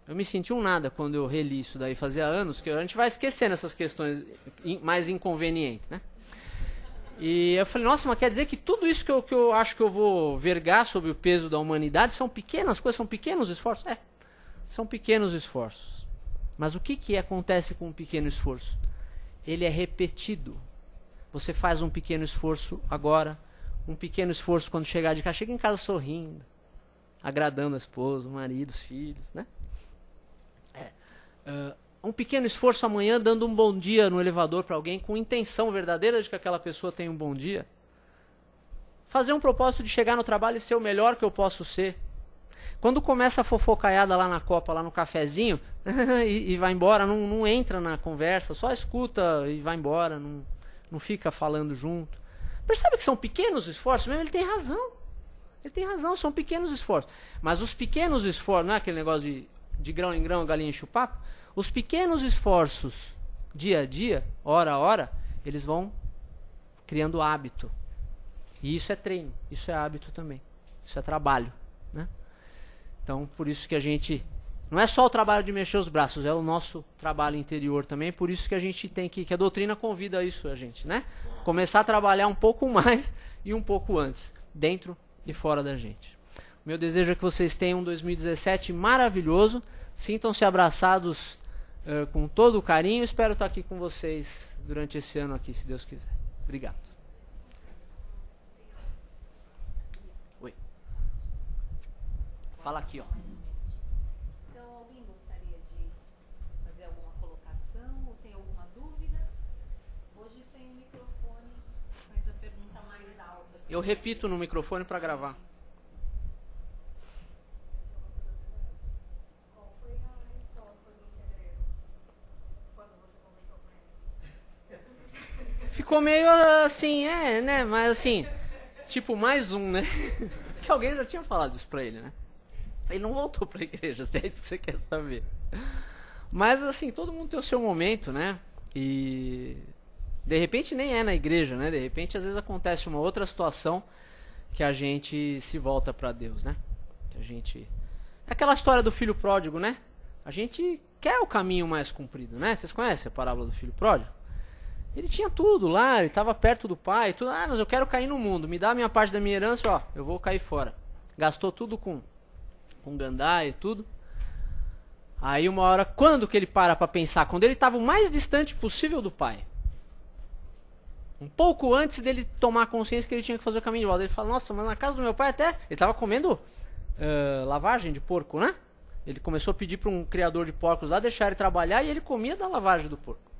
Eu me senti um nada quando eu reli isso daí, fazia anos, que a gente vai esquecendo essas questões mais inconvenientes, né? E eu falei, nossa, mas quer dizer que tudo isso que eu acho que eu vou vergar sobre o peso da humanidade são pequenas coisas, são pequenos esforços? São pequenos esforços. Mas o que acontece com um pequeno esforço? Ele é repetido. Você faz um pequeno esforço agora, um pequeno esforço quando chegar de casa, chega em casa sorrindo, agradando a esposa, o marido, os filhos, né? Um pequeno esforço amanhã dando um bom dia no elevador para alguém com intenção verdadeira de que aquela pessoa tenha um bom dia. fazer um propósito de chegar no trabalho e ser o melhor que eu posso ser. Quando começa a fofocaiada lá na copa, lá no cafezinho, e vai embora, não entra na conversa, só escuta e vai embora, não fica falando junto. Percebe que são pequenos esforços? Mesmo ele tem razão. Ele tem razão, são pequenos esforços. Mas os pequenos esforços, não é aquele negócio de grão em grão, a galinha enche o papo? Os pequenos esforços, dia a dia, hora a hora, eles vão criando hábito. E isso é treino, isso é hábito também. Isso é trabalho, né? Então, por isso que a gente... Não é só o trabalho de mexer os braços, é o nosso trabalho interior também. Por isso que a gente tem que a doutrina convida isso a gente, né? Começar a trabalhar um pouco mais e um pouco antes, dentro e fora da gente. O meu desejo é que vocês tenham um 2017 maravilhoso. Sintam-se abraçados com todo o carinho. Espero estar aqui com vocês durante esse ano aqui, se Deus quiser. Obrigado. Oi. Fala aqui, ó. Então, alguém gostaria de fazer alguma colocação ou tem alguma dúvida? Hoje sem o microfone, faz a pergunta mais alta. Eu repito no microfone para gravar. Qual foi a resposta do pedreiro quando você conversou com ele? Ficou meio assim, né? Mas assim, tipo, mais um, né? Que alguém já tinha falado isso pra ele, né? Ele não voltou pra igreja, se é isso que você quer saber. Mas assim, todo mundo tem o seu momento, né? E de repente nem é na igreja, né? De repente às vezes acontece uma outra situação que a gente se volta pra Deus, né? Que a gente... É aquela história do filho pródigo, né? A gente quer o caminho mais comprido, né? Vocês conhecem a parábola do filho pródigo? Ele tinha tudo lá, ele estava perto do pai, tudo. Ah, mas eu quero cair no mundo, me dá a minha parte da minha herança, ó, eu vou cair fora. Gastou tudo com gandaia e tudo. Aí uma hora, quando que ele para pensar? Quando ele estava o mais distante possível do pai. Um pouco antes dele tomar consciência que ele tinha que fazer o caminho de volta. Ele fala, nossa, mas na casa do meu pai até... Ele estava comendo lavagem de porco, né? Ele começou a pedir para um criador de porcos lá deixar ele trabalhar e ele comia da lavagem do porco.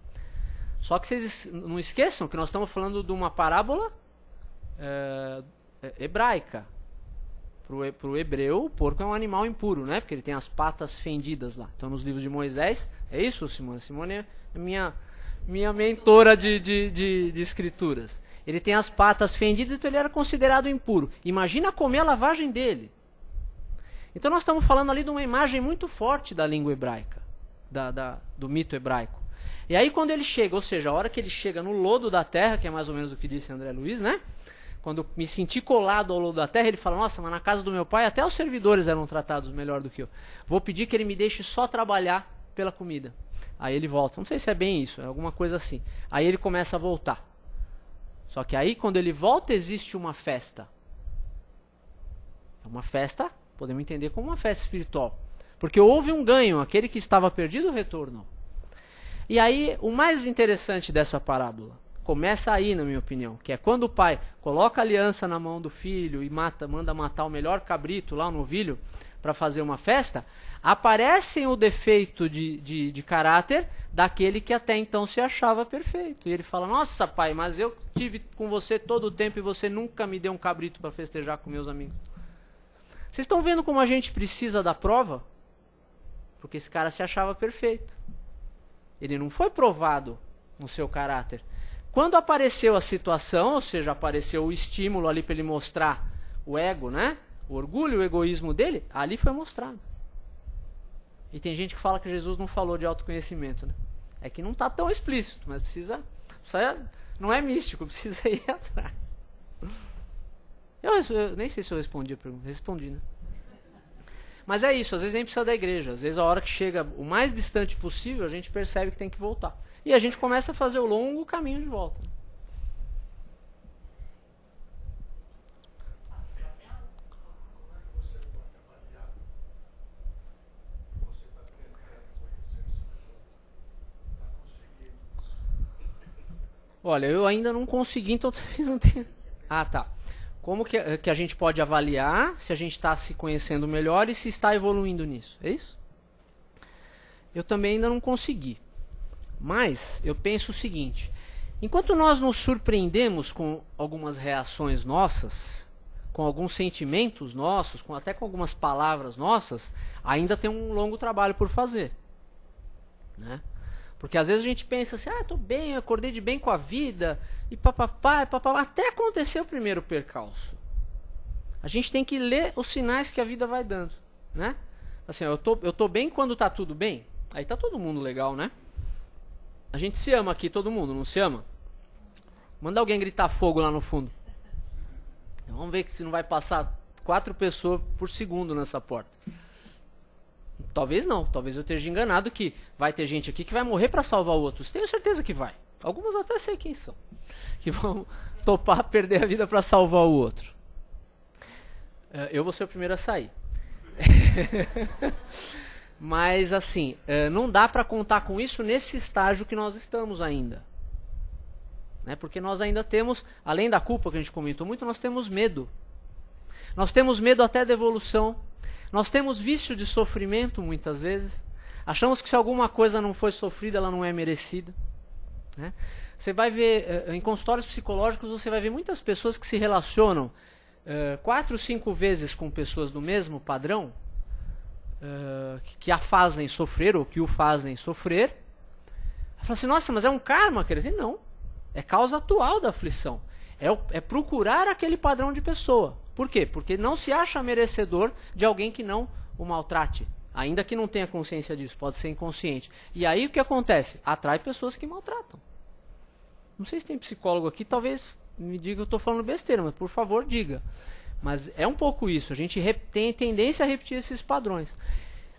Só que vocês não esqueçam que nós estamos falando de uma parábola hebraica. Para o hebreu, o porco é um animal impuro, né? Porque ele tem as patas fendidas lá. Então, nos livros de Moisés, é isso, Simone? Simone é minha mentora de escrituras. Ele tem as patas fendidas, então ele era considerado impuro. Imagina comer a lavagem dele. Então, nós estamos falando ali de uma imagem muito forte da língua hebraica, do mito hebraico. E aí, quando ele chega, ou seja, a hora que ele chega no lodo da terra, que é mais ou menos o que disse André Luiz, né? Quando eu me senti colado ao lodo da terra, ele fala, nossa, mas na casa do meu pai até os servidores eram tratados melhor do que eu. Vou pedir que ele me deixe só trabalhar pela comida. Aí ele volta. Não sei se é bem isso, é alguma coisa assim. Aí ele começa a voltar. Só que aí, quando ele volta, existe uma festa. É uma festa, podemos entender como uma festa espiritual. Porque houve um ganho, aquele que estava perdido retornou. E aí, o mais interessante dessa parábola começa aí, na minha opinião, que é quando o pai coloca a aliança na mão do filho e manda matar o melhor cabrito lá, o novilho, para fazer uma festa, aparece o defeito de caráter daquele que até então se achava perfeito. E ele fala, nossa pai, mas eu tive com você todo o tempo e você nunca me deu um cabrito para festejar com meus amigos. Vocês estão vendo como a gente precisa da prova? Porque esse cara se achava perfeito. Ele não foi provado no seu caráter. Quando apareceu a situação, ou seja, apareceu o estímulo ali para ele mostrar o ego, né? O orgulho, o egoísmo dele, ali foi mostrado. E tem gente que fala que Jesus não falou de autoconhecimento, né? É que não está tão explícito, mas precisa não é místico, precisa ir atrás. Eu nem sei se eu respondi a pergunta. Respondi, né? Mas é isso, às vezes nem precisa da igreja. Às vezes a hora que chega o mais distante possível, a gente percebe que tem que voltar. E a gente começa a fazer o longo caminho de volta. Olha, eu ainda não consegui, então também não tenho... Ah, tá. Como que a gente pode avaliar se a gente está se conhecendo melhor e se está evoluindo nisso? É isso? Eu também ainda não consegui. Mas eu penso o seguinte, Enquanto nós nos surpreendemos com algumas reações nossas, com alguns sentimentos nossos, até com algumas palavras nossas, ainda tem um longo trabalho por fazer. Né? Porque às vezes a gente pensa assim, tô bem, eu acordei de bem com a vida, e papapá, até acontecer o primeiro percalço. A gente tem que ler os sinais que a vida vai dando. Né? Assim, eu tô bem quando tá tudo bem, aí tá todo mundo legal, né? A gente se ama aqui, todo mundo, não se ama? Manda alguém gritar fogo lá no fundo. Vamos ver se não vai passar 4 pessoas por segundo nessa porta. Talvez não, talvez eu esteja enganado que vai ter gente aqui que vai morrer para salvar outros. Tenho certeza que vai. Algumas até sei quem são. Que vão topar perder a vida para salvar o outro. Eu vou ser o primeiro a sair. Mas assim, não dá para contar com isso nesse estágio que nós estamos ainda. Né? Porque nós ainda temos, além da culpa que a gente comentou muito, nós temos medo. Nós temos medo até da evolução. Nós temos vício de sofrimento muitas vezes. Achamos que se alguma coisa não foi sofrida, ela não é merecida. Né? Você vai ver, em consultórios psicológicos, você vai ver muitas pessoas que se relacionam 4, 5 vezes com pessoas do mesmo padrão, que a fazem sofrer ou que o fazem sofrer. Fala assim, nossa, mas é um karma, quer dizer, não. É causa atual da aflição. É procurar aquele padrão de pessoa. Por quê? Porque não se acha merecedor de alguém que não o maltrate. Ainda que não tenha consciência disso, pode ser inconsciente. E aí o que acontece? Atrai pessoas que maltratam. Não sei se tem psicólogo aqui, talvez me diga que eu estou falando besteira, mas por favor diga. Mas é um pouco isso, a gente tem tendência a repetir esses padrões.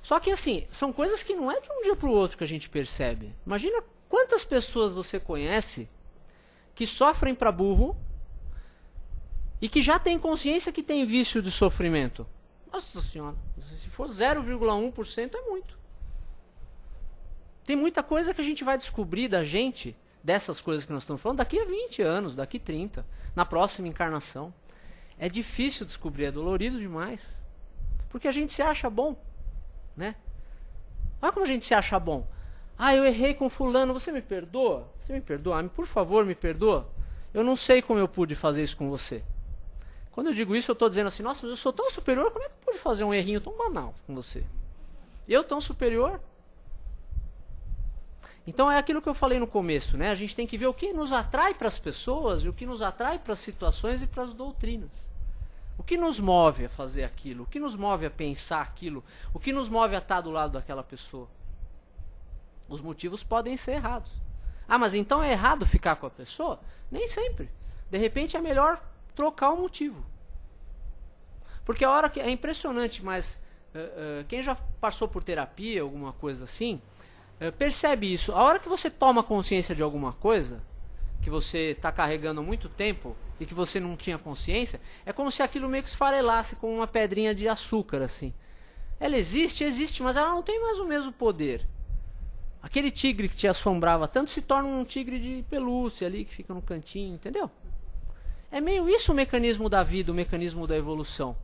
Só que assim, são coisas que não é de um dia para o outro que a gente percebe. Imagina quantas pessoas você conhece que sofrem para burro e que já tem consciência que tem vício de sofrimento. Nossa senhora, se for 0,1% é muito. Tem muita coisa que a gente vai descobrir da gente, dessas coisas que nós estamos falando, daqui a 20 anos, daqui 30, na próxima encarnação. É difícil descobrir, é dolorido demais. Porque a gente se acha bom. Né? Olha como a gente se acha bom. Eu errei com fulano, você me perdoa? Você me perdoa? Por favor, me perdoa? Eu não sei como eu pude fazer isso com você. Quando eu digo isso, eu estou dizendo assim, nossa, mas eu sou tão superior, como é que eu pude fazer um errinho tão banal com você? Eu tão superior? Então é aquilo que eu falei no começo, né? A gente tem que ver o que nos atrai para as pessoas e o que nos atrai para as situações e para as doutrinas. O que nos move a fazer aquilo? O que nos move a pensar aquilo? O que nos move a estar do lado daquela pessoa? Os motivos podem ser errados. Mas então é errado ficar com a pessoa? Nem sempre. De repente é melhor trocar o motivo. Porque a hora que é impressionante, mas quem já passou por terapia, alguma coisa assim, percebe isso. A hora que você toma consciência de alguma coisa, que você está carregando há muito tempo e que você não tinha consciência, é como se aquilo meio que esfarelasse com uma pedrinha de açúcar, assim. Ela existe, mas ela não tem mais o mesmo poder. Aquele tigre que te assombrava tanto se torna um tigre de pelúcia ali, que fica no cantinho, entendeu? É meio isso o mecanismo da vida, o mecanismo da evolução.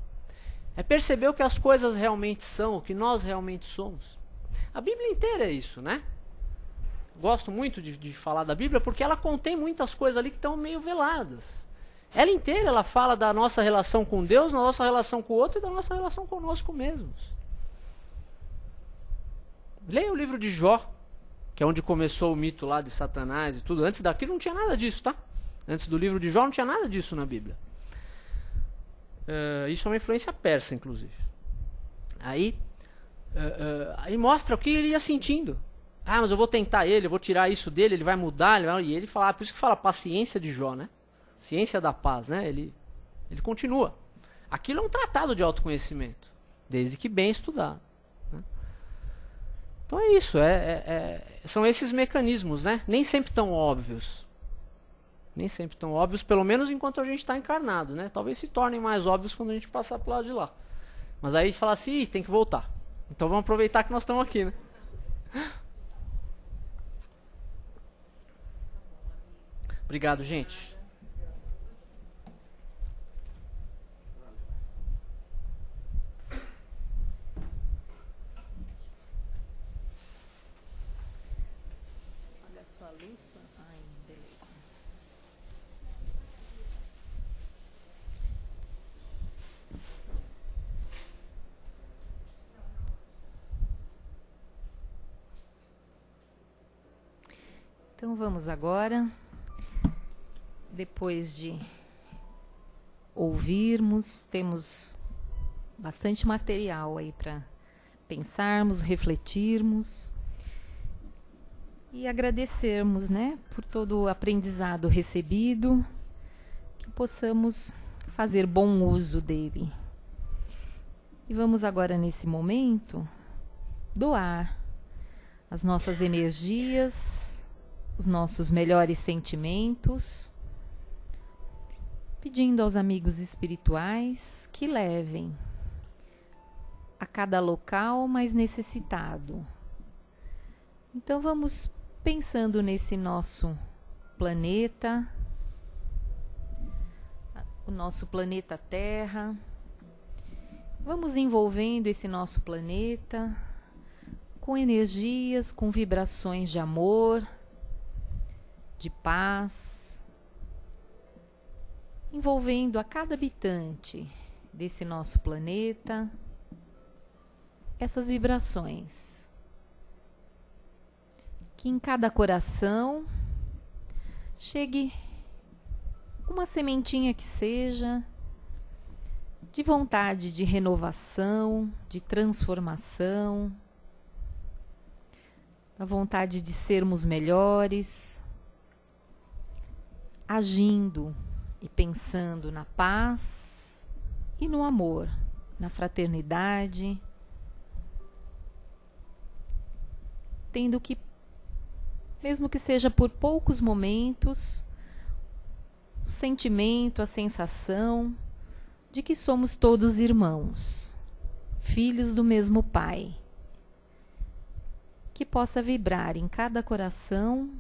É perceber o que as coisas realmente são, o que nós realmente somos. A Bíblia inteira é isso, né? Gosto muito de falar da Bíblia porque ela contém muitas coisas ali que estão meio veladas. Ela inteira ela fala da nossa relação com Deus, da nossa relação com o outro e da nossa relação conosco mesmos. Leia o livro de Jó, que é onde começou o mito lá de Satanás e tudo. Antes daquilo não tinha nada disso, tá? Antes do livro de Jó não tinha nada disso na Bíblia. Isso é uma influência persa, inclusive. Aí mostra o que ele ia sentindo. Mas eu vou tentar ele, eu vou tirar isso dele, ele vai mudar. E ele fala, por isso que fala paciência de Jó, né? Ciência da paz, né? Ele continua. Aquilo é um tratado de autoconhecimento, desde que bem estudado. Né? Então é isso, são esses mecanismos, né? Nem sempre tão óbvios. Nem sempre tão óbvios, pelo menos enquanto a gente está encarnado, né? Talvez se tornem mais óbvios quando a gente passar pro lado de lá. Mas aí fala assim, tem que voltar. Então vamos aproveitar que nós estamos aqui, né? Obrigado, gente. Olha a sua luz. Ai, beleza. Então vamos agora, depois de ouvirmos, temos bastante material aí para pensarmos, refletirmos e agradecermos, né, por todo o aprendizado recebido, que possamos fazer bom uso dele. E vamos agora, nesse momento, doar as nossas energias, os nossos melhores sentimentos, pedindo aos amigos espirituais que levem a cada local mais necessitado. Então vamos pensando nesse nosso planeta, o nosso planeta Terra. Vamos envolvendo esse nosso planeta com energias, com vibrações de amor, de paz, envolvendo a cada habitante desse nosso planeta essas vibrações. Que em cada coração chegue uma sementinha que seja de vontade de renovação, de transformação, a vontade de sermos melhores, agindo e pensando na paz e no amor, na fraternidade, tendo que, mesmo que seja por poucos momentos, o sentimento, a sensação de que somos todos irmãos, filhos do mesmo Pai. Que possa vibrar em cada coração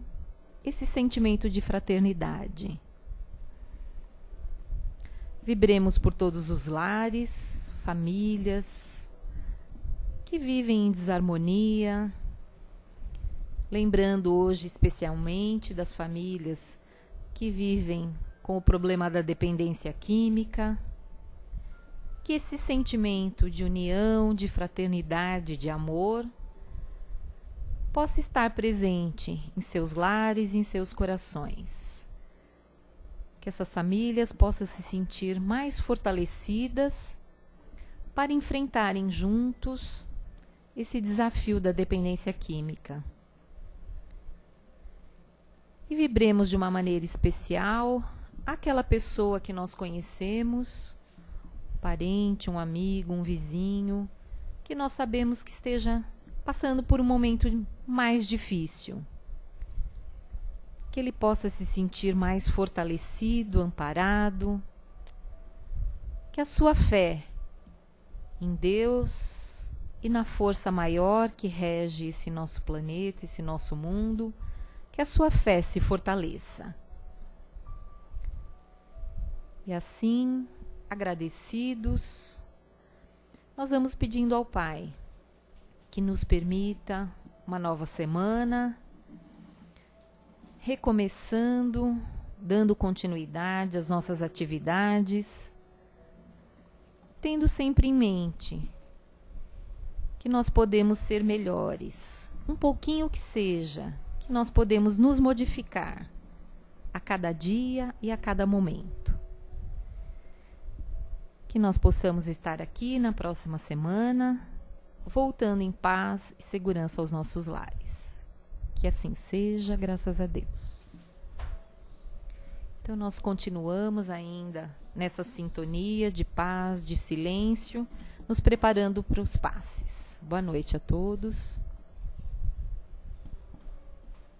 esse sentimento de fraternidade. Vibremos por todos os lares, famílias que vivem em desarmonia, lembrando hoje especialmente das famílias que vivem com o problema da dependência química. Que esse sentimento de união, de fraternidade, de amor possa estar presente em seus lares e em seus corações. Que essas famílias possam se sentir mais fortalecidas para enfrentarem juntos esse desafio da dependência química. E vibremos de uma maneira especial aquela pessoa que nós conhecemos, um parente, um amigo, um vizinho, que nós sabemos que esteja passando por um momento mais difícil. Que ele possa se sentir mais fortalecido, amparado. Que a sua fé em Deus e na força maior que rege esse nosso planeta, esse nosso mundo, que a sua fé se fortaleça. E assim, agradecidos, nós vamos pedindo ao Pai que nos permita uma nova semana, recomeçando, dando continuidade às nossas atividades, tendo sempre em mente que nós podemos ser melhores, um pouquinho que seja, que nós podemos nos modificar a cada dia e a cada momento. Que nós possamos estar aqui na próxima semana, voltando em paz e segurança aos nossos lares. Que assim seja, graças a Deus. Então nós continuamos ainda nessa sintonia de paz, de silêncio, nos preparando para os passes. Boa noite a todos.